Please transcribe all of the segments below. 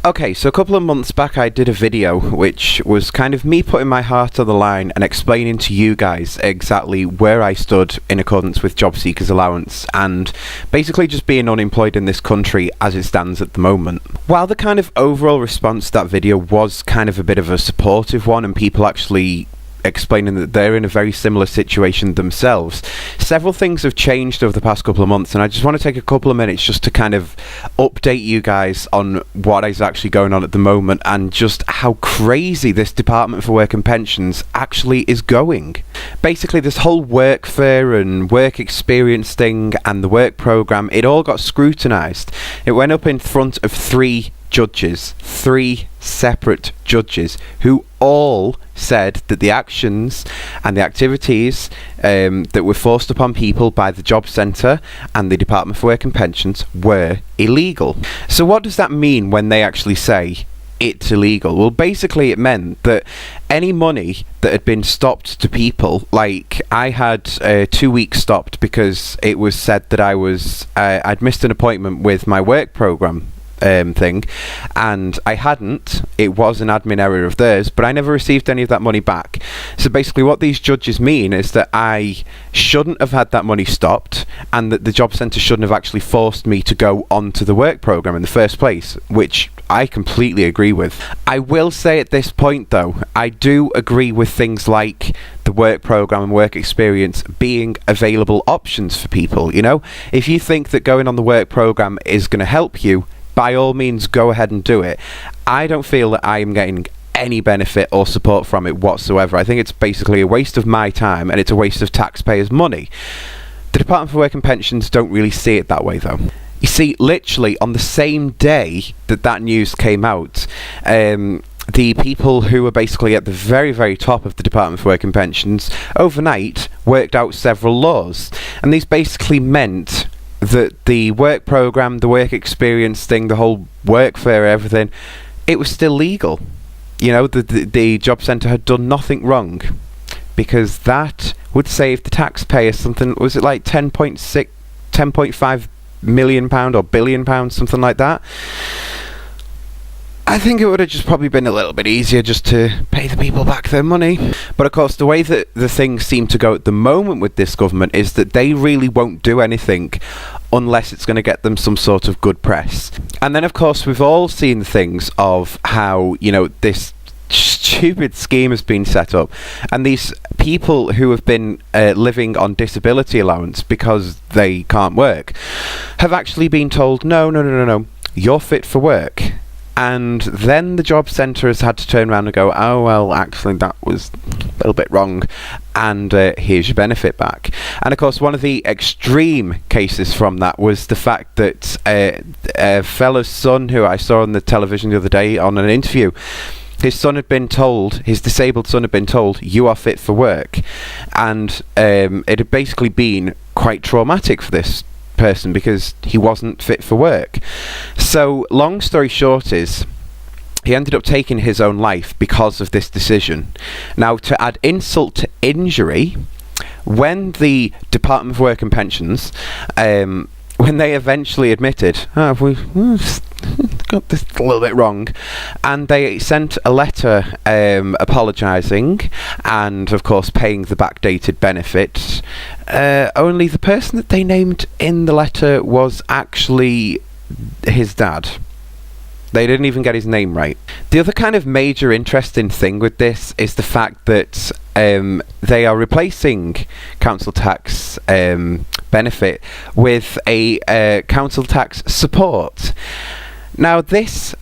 Okay, so a couple of months back I did a video which was kind of me putting my heart on the line and explaining to you guys exactly where I stood in accordance with job seekers allowance and basically just being unemployed in this country as it stands at the moment. While the kind of overall response to that video was kind of a bit of a supportive one and people actually explaining that they're in a very similar situation themselves, several things have changed over the past couple of months, and I just want to take a couple of minutes just to kind of update you guys on what is actually going on at the moment and just how crazy this Department for Work and Pensions actually is going. Basically, this whole workfare and work experience thing and the work programme, it all got scrutinised. It went up in front of three separate judges who all said that the actions and the activities that were forced upon people by the Job Centre and the Department for Work and Pensions were illegal. So what does that mean when they actually say it's illegal? Well, basically it meant that any money that had been stopped to people, like I had 2 weeks stopped because it was said that I'd missed an appointment with my work programme thing, and I hadn't. It was an admin error of theirs, but I never received any of that money back. So basically what these judges mean is that I shouldn't have had that money stopped, and that the Job Centre shouldn't have actually forced me to go onto the work programme in the first place, which I completely agree with. I will say at this point though, I do agree with things like the work programme and work experience being available options for people. You know, if you think that going on the work programme is going to help you, by all means go ahead and do it. I don't feel that I am getting any benefit or support from it whatsoever. I think it's basically a waste of my time and it's a waste of taxpayers' money. The Department for Work and Pensions don't really see it that way though. You see, literally on the same day that news came out, the people who were basically at the very, very top of the Department for Work and Pensions overnight worked out several laws, and these basically meant that the work programme, the work experience thing, the whole workfare, everything, it was still legal. You know, the Job Centre had done nothing wrong, because that would save the taxpayer something, was it like 10.5 million pound or billion pounds, something like that. I think it would have just probably been a little bit easier just to pay the people back their money. But of course, the way that the things seem to go at the moment with this government is that they really won't do anything unless it's going to get them some sort of good press. And then of course, we've all seen the things of how, you know, this stupid scheme has been set up, and these people who have been living on disability allowance because they can't work have actually been told, no, you're fit for work. And then the Job Centre has had to turn around and go, oh well, actually that was a little bit wrong, and here's your benefit back. And of course, one of the extreme cases from that was the fact that a fella's son, who I saw on the television the other day on an interview, his disabled son had been told, you are fit for work. And it had basically been quite traumatic for this person because he wasn't fit for work. So long story short is, he ended up taking his own life because of this decision. Now, to add insult to injury, when the Department for Work and Pensions, when they eventually admitted, we got this a little bit wrong, and they sent a letter apologising and of course paying the backdated benefit, only the person that they named in the letter was actually his dad. They didn't even get his name right. The other kind of major interesting thing with this is the fact that they are replacing council tax benefit with a council tax support. Now this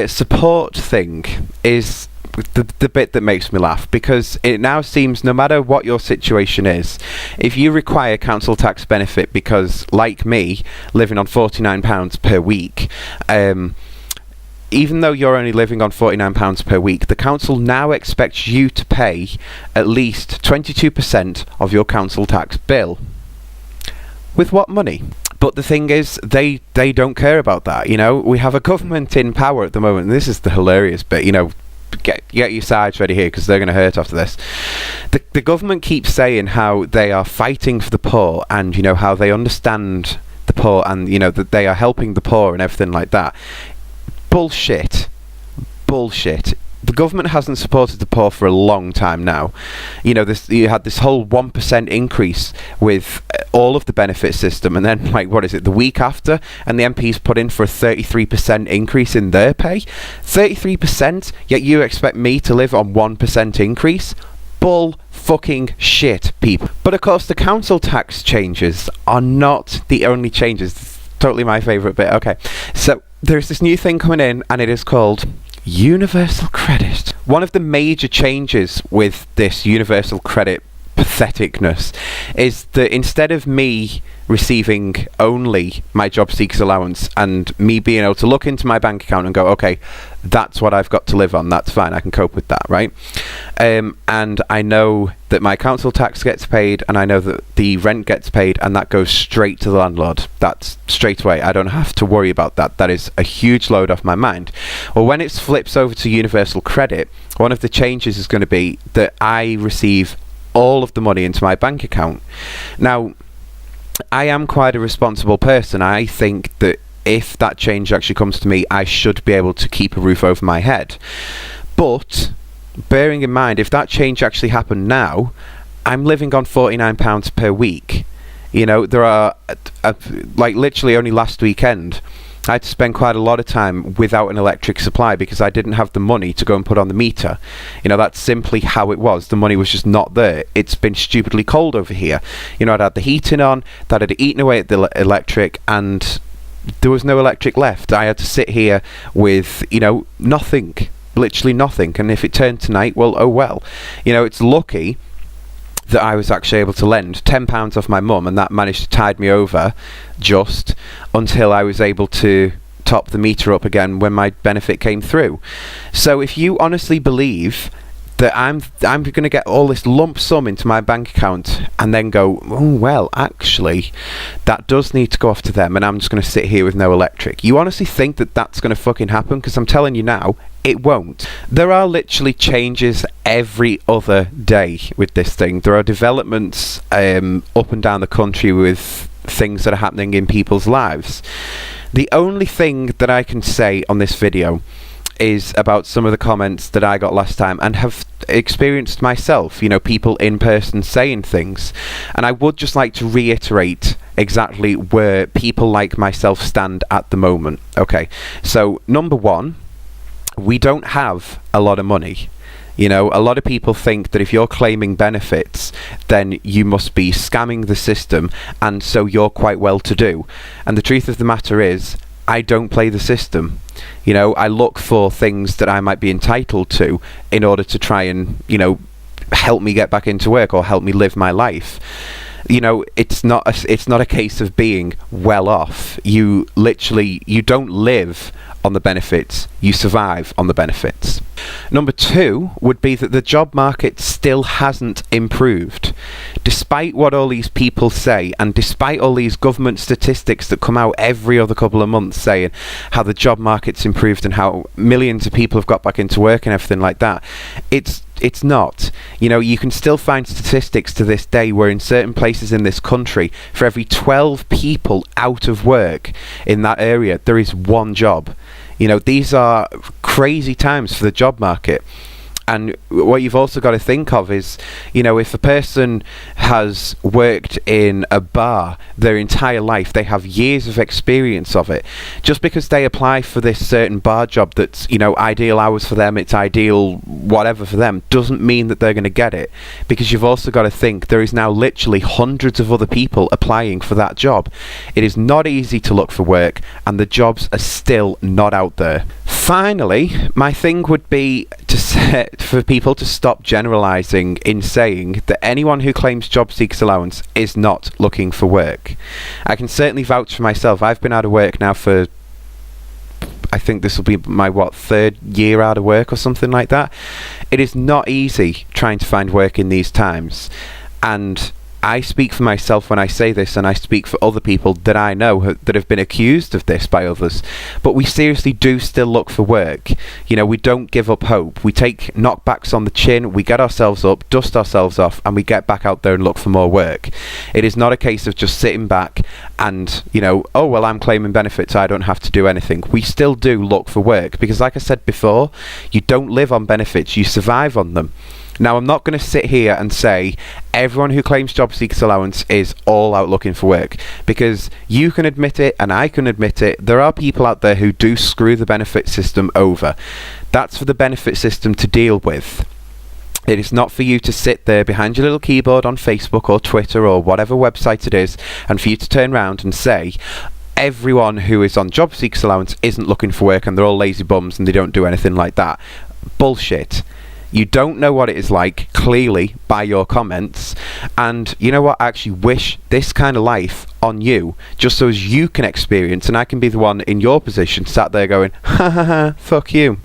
support thing is the bit that makes me laugh, because it now seems no matter what your situation is, if you require council tax benefit because, like me, living on £49 per week, even though you're only living on £49 per week, the council now expects you to pay at least 22% of your council tax bill. With what money? But the thing is, they don't care about that. You know, we have a government in power at the moment, and this is the hilarious bit, you know, get your sides ready here because they're going to hurt after this. The government keeps saying how they are fighting for the poor, and, you know, how they understand the poor, and, you know, that they are helping the poor and everything like that. Bullshit. bullshit. The government hasn't supported the poor for a long time now. You know, you had this whole 1% increase with all of the benefit system, and then, like, what is it, the week after, and the MPs put in for a 33% increase in their pay. 33%, yet you expect me to live on 1% increase? Bull fucking shit, people. But of course, the council tax changes are not the only changes. It's totally my favourite bit. Okay, so there's this new thing coming in, and it is called universal credit. One of the major changes with this universal credit patheticness is that instead of me receiving only my job seekers allowance and me being able to look into my bank account and go, okay, that's what I've got to live on, that's fine, I can cope with that, right? And I know that my council tax gets paid, and I know that the rent gets paid, and that goes straight to the landlord. That's straight away. I don't have to worry about that. That is a huge load off my mind. Well, when it flips over to universal credit, one of the changes is going to be that I receive all of the money into my bank account. Now, I am quite a responsible person. I think that if that change actually comes to me, I should be able to keep a roof over my head. But bearing in mind, if that change actually happened now, I'm living on £49 per week. You know, there are, like, literally only last weekend, I had to spend quite a lot of time without an electric supply because I didn't have the money to go and put on the meter. You know, that's simply how it was. The money was just not there. It's been stupidly cold over here. You know, I'd had the heating on, that had eaten away at the electric, and there was no electric left. I had to sit here with, you know, nothing. Literally nothing. And if it turned to night, well, oh well. You know, it's lucky that I was actually able to lend £10 off my mum, and that managed to tide me over just until I was able to top the meter up again when my benefit came through. So if you honestly believe that I'm going to get all this lump sum into my bank account and then go, oh well, actually that does need to go off to them, and I'm just going to sit here with no electric, you honestly think that that's going to fucking happen? Because I'm telling you now, it won't. There are literally changes every other day with this thing. There are developments up and down the country with things that are happening in people's lives. The only thing that I can say on this video is about some of the comments that I got last time and have experienced myself, you know, people in person saying things. And I would just like to reiterate exactly where people like myself stand at the moment. Okay, so number one, we don't have a lot of money. You know, a lot of people think that if you're claiming benefits, then you must be scamming the system, and so you're quite well to do. And the truth of the matter is, I don't play the system. You know, I look for things that I might be entitled to in order to try and, you know, help me get back into work or help me live my life. You know, it's not a case of being well off. You don't live on the benefits, you survive on the benefits. Number two would be that the job market still hasn't improved. Despite what all these people say, and despite all these government statistics that come out every other couple of months saying how the job market's improved and how millions of people have got back into work and everything like that, it's not. You know, you can still find statistics to this day where in certain places in this country, for every 12 people out of work in that area, there is one job. You know, these are crazy times for the job market. And what you've also got to think of is, you know, if a person has worked in a bar their entire life, they have years of experience of it, just because they apply for this certain bar job that's, you know, ideal hours for them, it's ideal whatever for them, doesn't mean that they're going to get it. Because you've also got to think there is now literally hundreds of other people applying for that job. It is not easy to look for work, and the jobs are still not out there. Finally, my thing would be for people to stop generalising in saying that anyone who claims job seekers allowance is not looking for work. I can certainly vouch for myself. I've been out of work now for, I think this will be my, third year out of work or something like that. It is not easy trying to find work in these times. And I speak for myself when I say this, and I speak for other people that I know that have been accused of this by others. But we seriously do still look for work. You know, we don't give up hope. We take knockbacks on the chin, we get ourselves up, dust ourselves off, and we get back out there and look for more work. It is not a case of just sitting back and, you know, oh, well, I'm claiming benefits, I don't have to do anything. We still do look for work because, like I said before, you don't live on benefits, you survive on them. Now, I'm not going to sit here and say everyone who claims job seekers allowance is all out looking for work, because you can admit it and I can admit it. There are people out there who do screw the benefit system over. That's for the benefit system to deal with. It is not for you to sit there behind your little keyboard on Facebook or Twitter or whatever website it is, and for you to turn around and say everyone who is on job seekers allowance isn't looking for work and they're all lazy bums and they don't do anything like that. Bullshit. You don't know what it is like, clearly, by your comments. And you know what? I actually wish this kind of life on you, just so as you can experience, and I can be the one in your position sat there going, ha ha ha, fuck you.